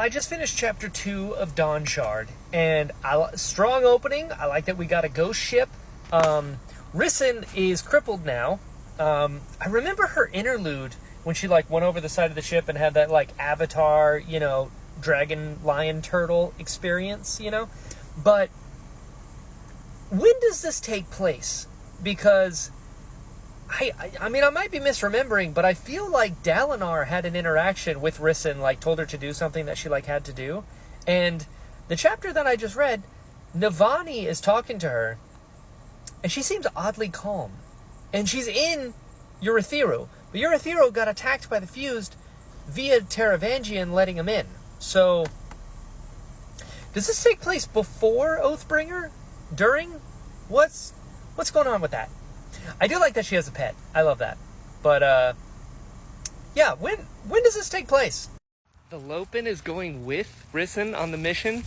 I just finished chapter 2 of Dawnshard, and strong opening. I like that we got a ghost ship. Rissyn is crippled now. I remember her interlude when she like went over the side of the ship and had that like Avatar, dragon, lion, turtle experience, But when does this take place? Because I mean, I might be misremembering, but I feel like Dalinar had an interaction with Rissyn, like told her to do something that she like had to do. And the chapter that I just read, Navani is talking to her, and she seems oddly calm. And she's in Urithiru, but Urithiru got attacked by the Fused via Taravangian letting him in. So, does this take place before Oathbringer? During? What's going on with that? I do like that she has a pet. I love that. But, yeah, when does this take place? The Lopen is going with Rissyn on the mission.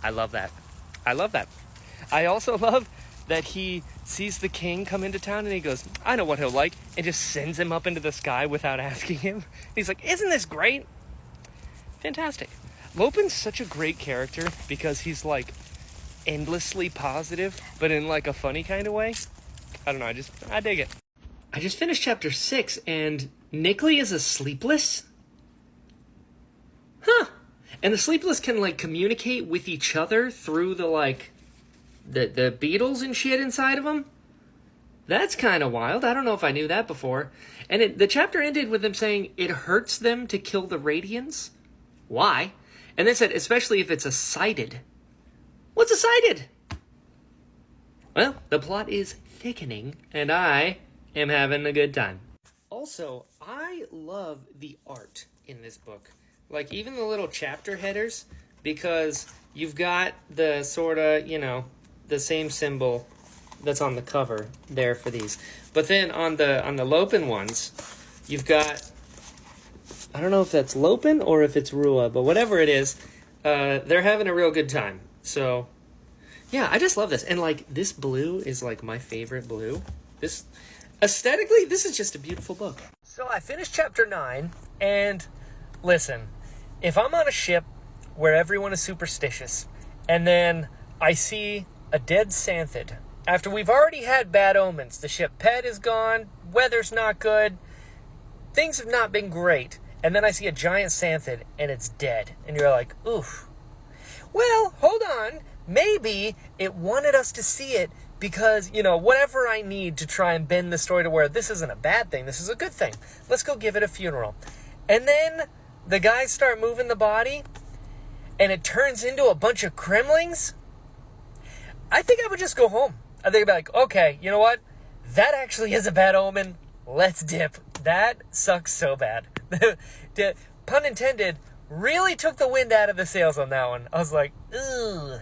I love that. I also love that he sees the king come into town and he goes, I know what he'll like, and just sends him up into the sky without asking him. He's like, isn't this great? Fantastic. Lopen's such a great character because he's like endlessly positive, but in like a funny kind of way. I don't know, I dig it. I just finished chapter 6, and Nickley is a sleepless? Huh. And the sleepless can like communicate with each other through the like the beetles and shit inside of them? That's kind of wild. I don't know if I knew that before. And the chapter ended with them saying it hurts them to kill the Radiants. Why? And then said, especially if it's a sighted. What's a sighted? Well, the plot is thickening, and I am having a good time. Also, I love the art in this book. Like, even the little chapter headers, because you've got the sort of, the same symbol that's on the cover there for these. But then on the Lopen ones, you've got, I don't know if that's Lopen or if it's Rua, but whatever it is, they're having a real good time. So, yeah, I just love this. And, like, this blue is, like, my favorite blue. Aesthetically, this is just a beautiful book. So I finished chapter 9, and listen, if I'm on a ship where everyone is superstitious, and then I see a dead Xanthid, after we've already had bad omens, the ship pet is gone, weather's not good, things have not been great, and then I see a giant Xanthid, and it's dead, and you're like, oof. Well, hold on, maybe it wanted us to see it because, whatever I need to try and bend the story to where this isn't a bad thing, this is a good thing. Let's go give it a funeral. And then the guys start moving the body, and it turns into a bunch of Kremlings. I think I would just go home. I think I'd be like, okay, you know what? That actually is a bad omen. Let's dip. That sucks so bad. Pun intended, really took the wind out of the sails on that one. I was like, ugh.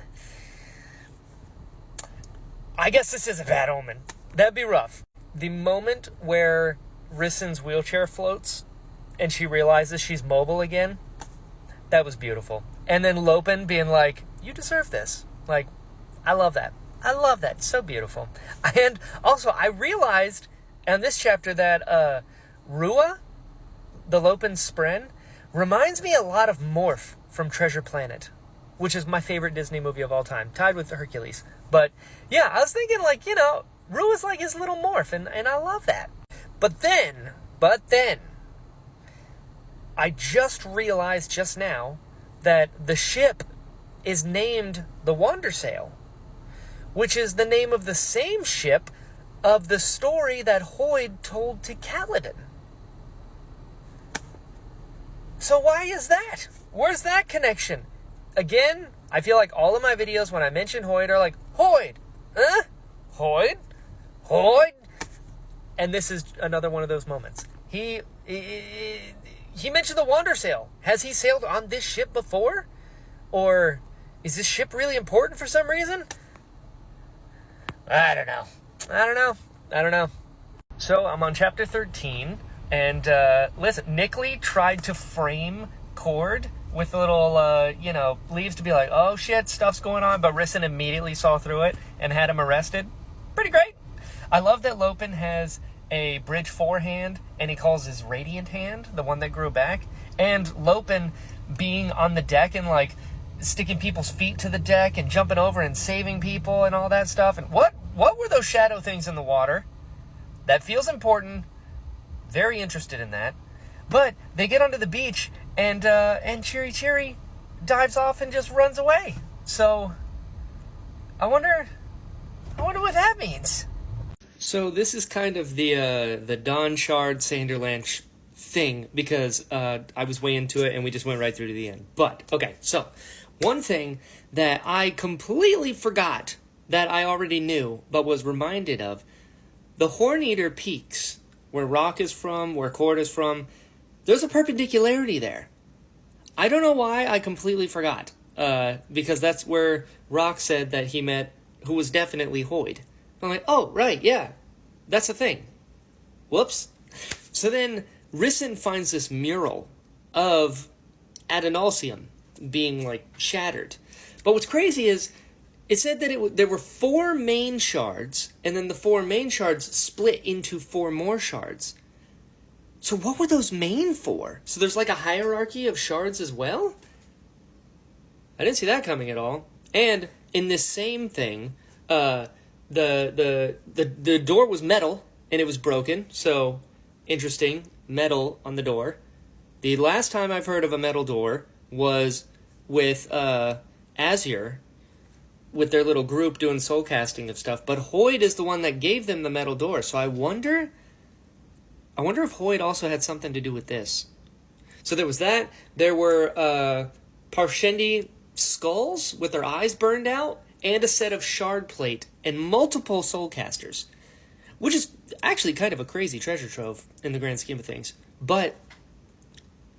I guess this is a bad omen. That'd be rough. The moment where Rissyn's wheelchair floats and she realizes she's mobile again, that was beautiful. And then Lopen being like, you deserve this. Like, I love that. It's so beautiful. And also, I realized in this chapter that Rua, the Lopen Spren, reminds me a lot of Morph from Treasure Planet, which is my favorite Disney movie of all time, tied with Hercules. But, yeah, I was thinking, like, Rua's like his little Morph, and I love that. But then, I just realized just now that the ship is named the Wandersail, which is the name of the same ship of the story that Hoyd told to Kaladin. So why is that? Where's that connection? Again, I feel like all of my videos when I mention Hoyd are like, Hoyd! Huh? Hoyd? Hoyd? And this is another one of those moments. He mentioned the Wandersail. Has he sailed on this ship before? Or is this ship really important for some reason? I don't know. So I'm on chapter 13, and listen, Nickley tried to frame Cord with little, leaves to be like, oh shit, stuff's going on, but Rissyn immediately saw through it and had him arrested. Pretty great. I love that Lopen has a Bridge 4 hand, and he calls his Radiant hand, the one that grew back, and Lopen being on the deck and like sticking people's feet to the deck and jumping over and saving people and all that stuff. And what were those shadow things in the water? That feels important. Very interested in that. But they get onto the beach and Chiri Chiri dives off and just runs away. So I wonder what that means. So this is kind of the Dawnshard Sanderlanche thing, because I was way into it and we just went right through to the end. But, okay, so one thing that I completely forgot that I already knew but was reminded of, the Horneater Peaks, where Rock is from, where Cord is from, there's a perpendicularity there. I don't know why I completely forgot, because that's where Rock said that he met who was definitely Hoid. I'm like, oh, right, yeah, that's a thing. Whoops. So then Rissyn finds this mural of Adonalsium being, like, shattered. But what's crazy is it said that there were 4 main shards, and then the 4 main shards split into 4 more shards. So what were those main for? So there's like a hierarchy of shards as well? I didn't see that coming at all. And in this same thing, the door was metal and it was broken. So interesting, metal on the door. The last time I've heard of a metal door was with Azure, with their little group doing soul casting of stuff. But Hoid is the one that gave them the metal door. So I wonder if Hoid also had something to do with this. So there was that. There were Parshendi skulls with their eyes burned out, and a set of shard plate, and multiple soul casters, which is actually kind of a crazy treasure trove in the grand scheme of things. But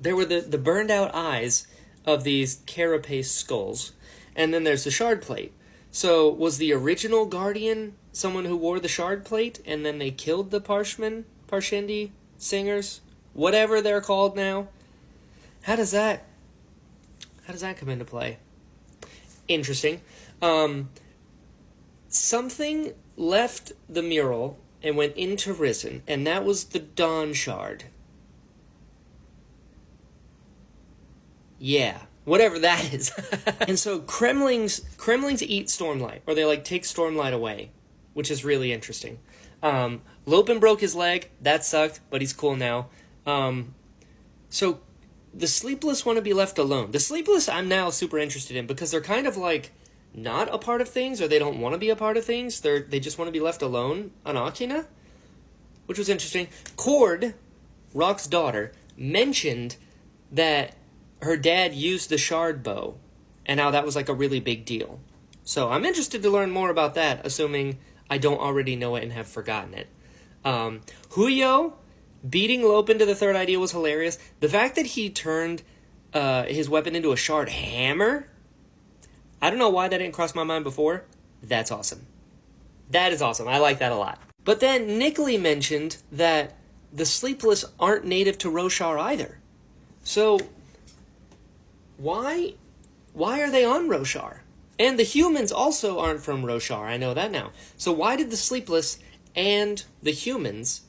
there were the burned out eyes of these carapace skulls, and then there's the shard plate. So was the original guardian someone who wore the shard plate, and then they killed the Parshendi singers, whatever they're called now? How does that come into play? Interesting. Something left the mural and went into Rissyn, and that was the Dawnshard. Yeah, whatever that is. And so Kremlings eat Stormlight, or they like take Stormlight away, which is really interesting. Lopen broke his leg. That sucked, but he's cool now. So the Sleepless want to be left alone. The Sleepless I'm now super interested in, because they're kind of like not a part of things, or they don't want to be a part of things. They just want to be left alone on Akina, which was interesting. Cord, Rock's daughter, mentioned that her dad used the shard bow, and how that was like a really big deal. So I'm interested to learn more about that, assuming I don't already know it and have forgotten it. Huyo beating Lopen to the third idea was hilarious. The fact that he turned his weapon into a shard hammer, I don't know why that didn't cross my mind before. That's awesome. That is awesome. I like that a lot. But then Nickley mentioned that the Sleepless aren't native to Roshar either. So why are they on Roshar? And the humans also aren't from Roshar. I know that now. So why did the Sleepless and the humans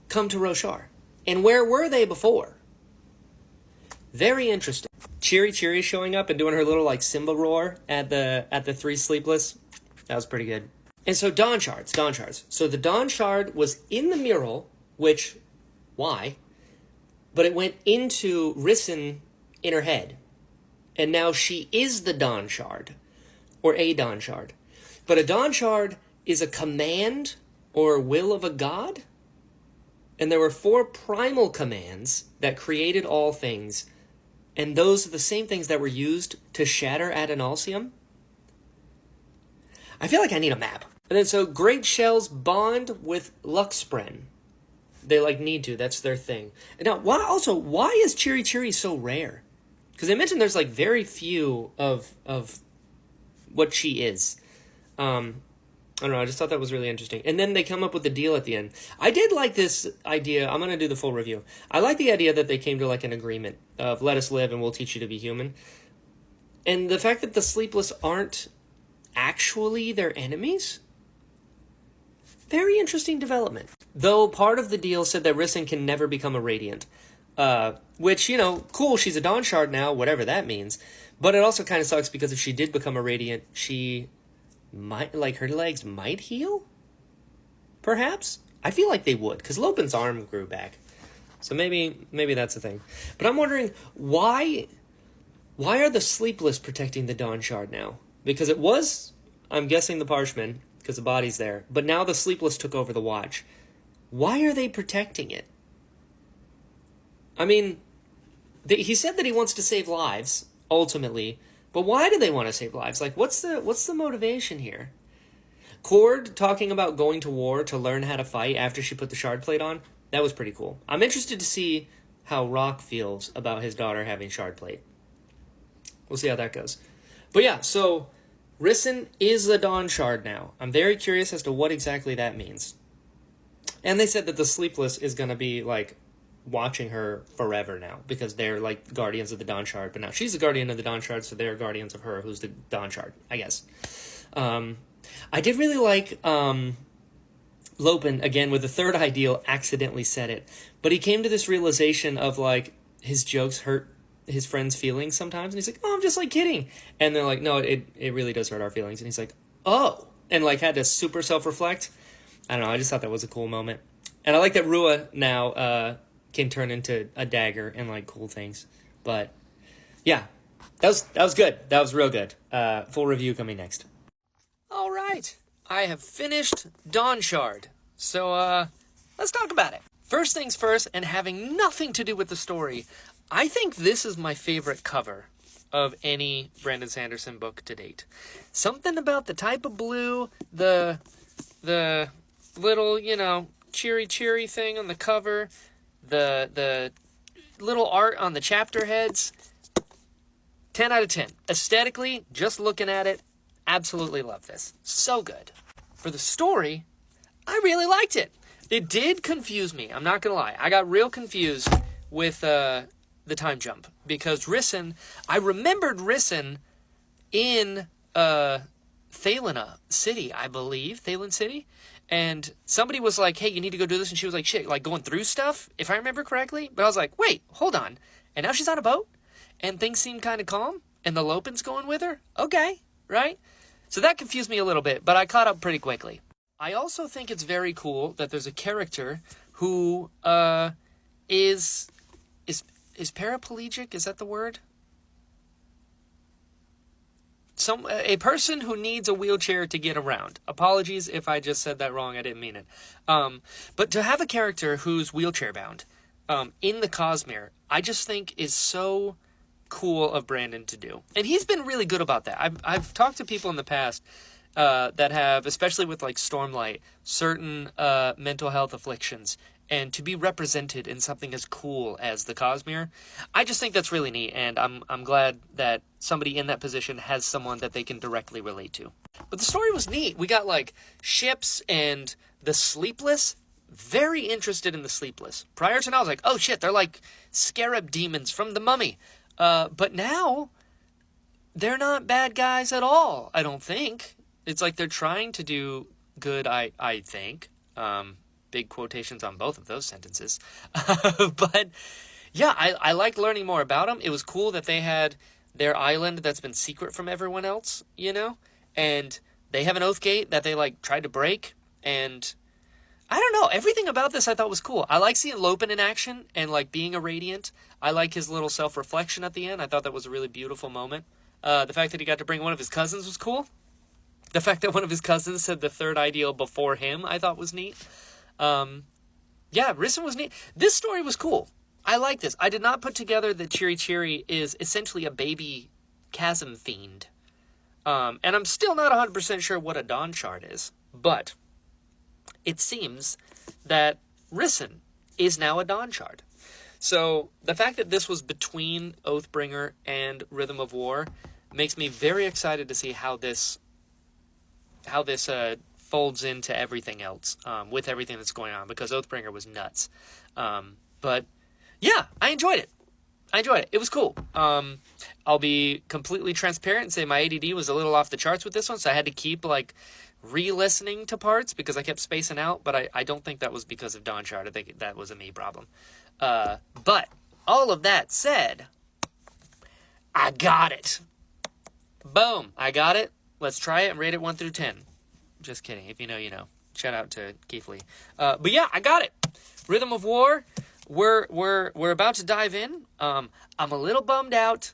come to Roshar? And where were they before? Very interesting. Chiri Chiri showing up and doing her little like Simba roar at the 3 Sleepless. That was pretty good. And so Dawnshards. So the Dawnshard was in the mural, which, why? But it went into Rissyn in her head. And now she is the Dawnshard, or a Dawnshard. But a Dawnshard is a command or will of a god. And there were 4 primal commands that created all things. And those are the same things that were used to shatter Adonalsium. I feel like I need a map. And then so Great Shells bond with Luxspren. They like need to. That's their thing. And now, why is Chiri Chiri so rare? Because they mentioned there's like very few of what she is. I don't know, I just thought that was really interesting. And then they come up with the deal at the end. I did like this idea. I'm going to do the full review. I like the idea that they came to like an agreement of let us live and we'll teach you to be human. And the fact that the Sleepless aren't actually their enemies? Very interesting development. Though part of the deal said that Rissyn can never become a Radiant. Which, you know, cool, she's a Dawnshard now, whatever that means. But it also kind of sucks because if she did become a Radiant, she might, like, her legs might heal? Perhaps? I feel like they would, because Lopin's arm grew back. So maybe that's the thing. But I'm wondering, why are the Sleepless protecting the Dawnshard now? Because it was, I'm guessing, the Parshmen, because the body's there. But now the Sleepless took over the Watch. Why are they protecting it? I mean, he said that he wants to save lives, ultimately. But why do they want to save lives? Like, what's the motivation here? Cord talking about going to war to learn how to fight after she put the shard plate on, that was pretty cool. I'm interested to see how Rock feels about his daughter having shard plate. We'll see how that goes. But yeah, so Rissyn is a Dawnshard now. I'm very curious as to what exactly that means. And they said that the Sleepless is going to be, like, watching her forever now, because they're, like, guardians of the Dawnshard. But now she's the guardian of the Dawnshard, so they're guardians of her, who's the Dawnshard, I guess. I did really like Lopin, again, with the third ideal, accidentally said it. But he came to this realization of, like, his jokes hurt his friends' feelings sometimes. And he's like, oh, I'm just, like, kidding. And they're like, no, it really does hurt our feelings. And he's like, oh. And, like, had to super self-reflect. I don't know, I just thought that was a cool moment. And I like that Rua now can turn into a dagger and, like, cool things. But, yeah, that was good. That was real good. Full review coming next. All right, I have finished Dawnshard, so let's talk about it. First things first, and having nothing to do with the story, I think this is my favorite cover of any Brandon Sanderson book to date. Something about the type of blue, the little, you know, cheery thing on the cover, the little art on the chapter heads. 10 out of 10. Aesthetically, just looking at it, absolutely love this. So good. For the story, I really liked it. It did confuse me. I'm not going to lie. I got real confused with the time jump. Because Rissyn, I remembered Rissyn in Thalina City, I believe. Thalen City. And somebody was like, hey, you need to go do this. And she was like, shit, like going through stuff, if I remember correctly. But I was like, wait, hold on. And now she's on a boat? And things seem kind of calm? And the Lopin's going with her? Okay. Right? So that confused me a little bit, but I caught up pretty quickly. I also think it's very cool that there's a character who is paraplegic. Is that the word? A person who needs a wheelchair to get around. Apologies if I just said that wrong. I didn't mean it. But to have a character who's wheelchair bound in the Cosmere, I just think is so cool of Brandon to do. And he's been really good about that. I've talked to people in the past that have, especially with like Stormlight, certain mental health afflictions, and to be represented in something as cool as the Cosmere, I just think that's really neat, and I'm glad that somebody in that position has someone that they can directly relate to. But the story was neat. We got like ships and the Sleepless. Very interested in the Sleepless. Prior to now, I was like, oh shit, they're like scarab demons from the Mummy. But now, they're not bad guys at all, I don't think. It's like they're trying to do good, I think. Big quotations on both of those sentences. But, yeah, I like learning more about them. It was cool that they had their island that's been secret from everyone else, you know? And they have an oath gate that they, like, tried to break. And I don't know. Everything about this I thought was cool. I like seeing Lopin in action and, like, being a Radiant. I like his little self-reflection at the end. I thought that was a really beautiful moment. The fact that he got to bring one of his cousins was cool. The fact that one of his cousins said the third ideal before him, I thought was neat. Yeah, Rissyn was neat. This story was cool. I like this. I did not put together that Chiri is essentially a baby chasm fiend. And I'm still not 100% sure what a Dawnshard is. But it seems that Rissyn is now a Dawnshard. So the fact that this was between Oathbringer and Rhythm of War makes me very excited to see how this folds into everything else, with everything that's going on, because Oathbringer was nuts. But yeah, I enjoyed it. It was cool. I'll be completely transparent and say my ADD was a little off the charts with this one, so I had to keep like re-listening to parts because I kept spacing out, but I don't think that was because of Dawnshard. I think that was a me problem. But all of that said, I got it. Boom, I got it. Let's try it and rate it 1 through 10. Just kidding. If you know, you know. Shout out to Keith Lee. But yeah, I got it. Rhythm of War. We're about to dive in. I'm a little bummed out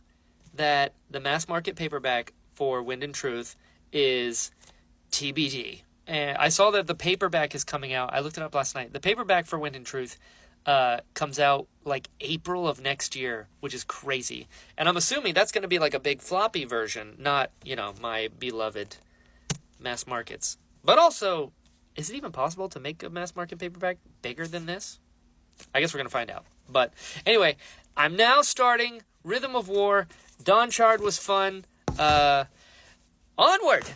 that the mass market paperback for Wind and Truth is TBD. And I saw that the paperback is coming out. I looked it up last night. The paperback for Wind and Truth comes out like April of next year, which is crazy. And I'm assuming that's going to be like a big floppy version, not, you know, my beloved mass markets. But also, is it even possible to make a mass market paperback bigger than this? I guess we're going to find out. But anyway, I'm now starting Rhythm of War. Dawnshard was fun. Onward!